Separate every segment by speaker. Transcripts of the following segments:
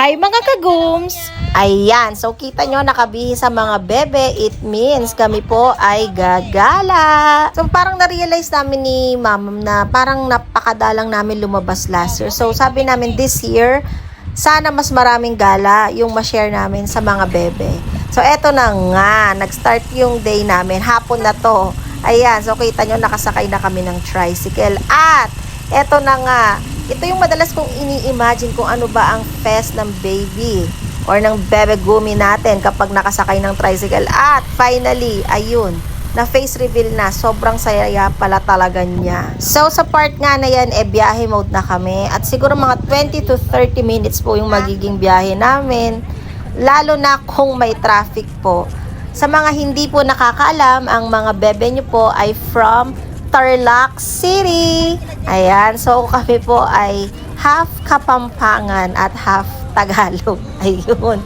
Speaker 1: Hi mga kagooms! Ayan, so kita nyo nakabihis sa mga bebe, it means kami po ay gagala. So parang na-realize namin ni ma'am na parang napakadalang namin lumabas last year. So sabi namin this year, sana mas maraming gala yung ma-share namin sa mga bebe. So eto na nga, nag-start yung day namin, hapon na to. Ayan, so kita nyo nakasakay na kami ng tricycle at eto na nga. Ito yung madalas kong ini-imagine kung ano ba ang fest ng baby or ng bebe gumi natin kapag nakasakay ng tricycle. At finally, ayun, na face reveal na. Sobrang saya pala talaga niya. So sa part nga na yan, biyahe mode na kami. At siguro mga 20 to 30 minutes po yung magiging biyahe namin. Lalo na kung may traffic po. Sa mga hindi po nakakaalam, ang mga bebe nyo po ay from Tarlac City. Ayan, so kami po ay half Kapampangan at half Tagalog. Ayun.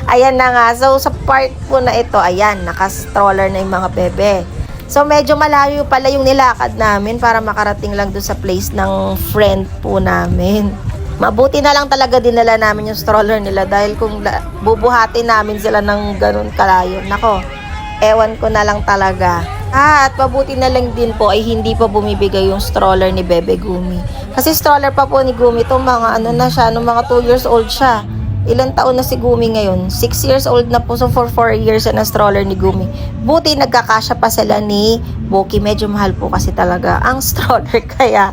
Speaker 1: Ayan na nga. So sa part po na ito, ayan, naka-stroller na yung mga bebe. So medyo malayo pala yung nilakad namin para makarating lang doon sa place ng friend po namin. Mabuti na lang talaga dinala namin yung stroller nila dahil kung bubuhatin namin sila ng ganun kalayo, nako, ewan ko na lang talaga. At mabuti na lang din po ay hindi pa bumibigay yung stroller ni Bebe Gumi. Kasi stroller pa po ni Gumi to mga ano na siya, mga 2 years old siya. Ilang taon na si Gumi ngayon? 6 years old na po, so for 4 years na stroller ni Gumi. Buti nagkakasya pa sila ni Boki. Medyo mahal po kasi talaga ang stroller, kaya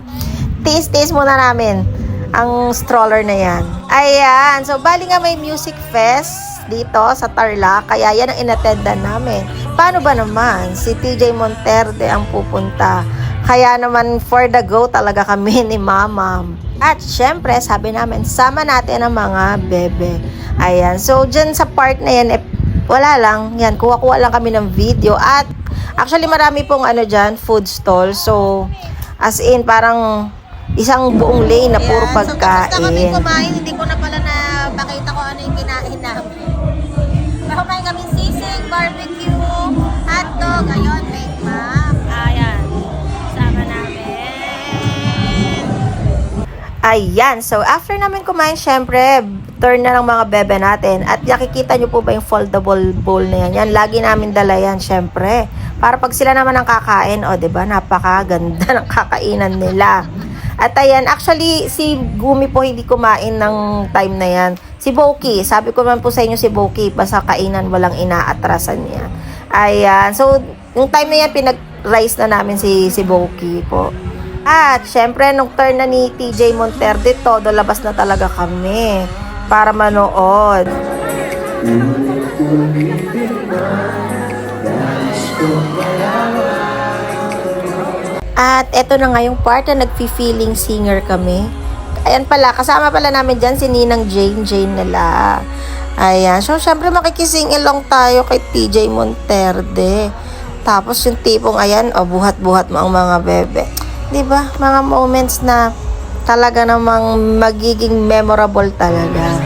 Speaker 1: tiis-tiis muna namin ang stroller na yan. Ayan, so bali nga may music fest dito sa Tarlac, kaya yan ang inattendan namin. Paano ba naman? Si TJ Monterde ang pupunta. Kaya naman for the go talaga kami ni Mama. At syempre, sabi namin, sama natin ang mga bebe. Ayan, so dyan sa part na yan, wala lang. Yan, kuha-kuha lang kami ng video. At actually marami pong ano dyan, food stall. So, as in, parang isang buong lane na puro pagkain.
Speaker 2: So, kami kumain, hindi ko na pala napakita ko ano yung kinain namin. Kumain kami sisig, barbecue, hotdog, ayun, Big Mac. Ayan, sama namin.
Speaker 1: Ayan, so after namin kumain, syempre, turn na ng mga bebe natin. At nakikita nyo po ba yung foldable bowl na yan? Yan, lagi namin dala yan, syempre. Para pag sila naman ang kakain, o diba, napakaganda ng kakainan nila. At ayan, actually, si Gumi po hindi kumain ng time na yan. Si Boki, sabi ko naman po sa inyo si Boki, basta kainan walang inaatrasan niya. Ayan, so, yung time na yan, pinag-rice na namin si Boki po. At, syempre, nung turn na ni TJ Monterde, todo labas na talaga kami para manood. At eto na nga yung part na nagfi-feeling singer kami. Ayan pala, kasama pala namin dyan si Ninang Jane nila. Ayan, so syempre makikising along tayo kay TJ Monterde. Tapos yung tipong ayan, buhat-buhat mo ang mga bebe. Diba? Mga moments na talaga namang magiging memorable talaga.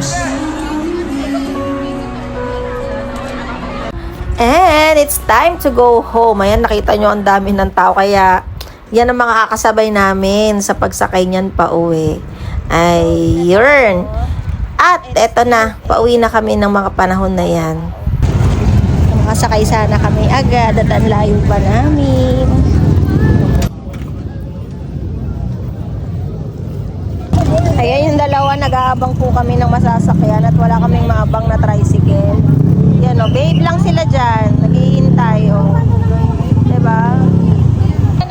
Speaker 1: And it's time to go home. Ayan, nakita nyo ang dami ng tao. Kaya yan ang mga kakasabay namin sa pagsakay niyan pa uwi. Ayun. At eto na, pauwi na kami ng mga panahon na yan. Makasakay sana kami agad at ang layo pa namin. Ayan yung dalawa, nag-aabang po kami ng masasakyan at wala kaming maabang na tricycle. Yan o, babe lang sila dyan. Naghihintay o. Diba?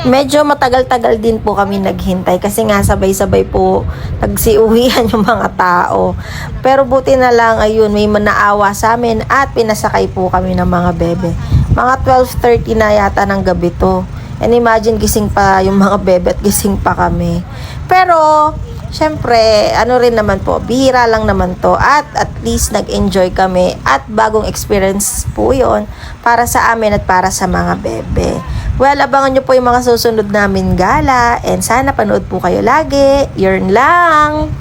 Speaker 1: Medyo matagal-tagal din po kami naghintay kasi nga sabay-sabay po nagsiuwihan yung mga tao. Pero buti na lang, ayun, may manaawa sa amin at pinasakay po kami ng mga bebe. Mga 12:30 na yata ng gabi to. And imagine, gising pa yung mga bebe at gising pa kami. Pero syempre, ano rin naman po, bihira lang naman to at least nag-enjoy kami at bagong experience po yon para sa amin at para sa mga bebe. Well, abangan nyo po yung mga susunod namin gala and sana panood po kayo lagi. Yun lang!